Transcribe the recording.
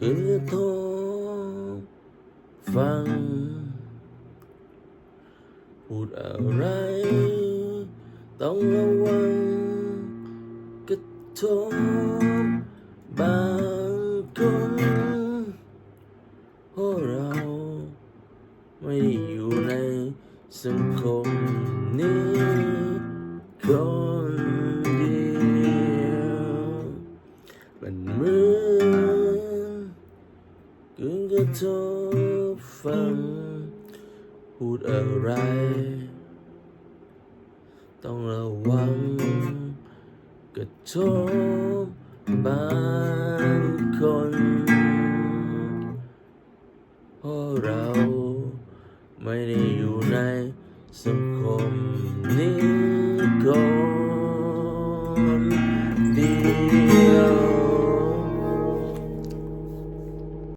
คืนโทรฟังพูดอะไรต้องระวังกระทบบางคนเพราะเราไม่ได้อยู่ในสังคมนี้คนเดียวมันเหมือนคืนกระทบฟังพูดอะไรต้องระวังกระทบบางคนเพราะเราไม่ได้อยู่ในสังคมนี้คน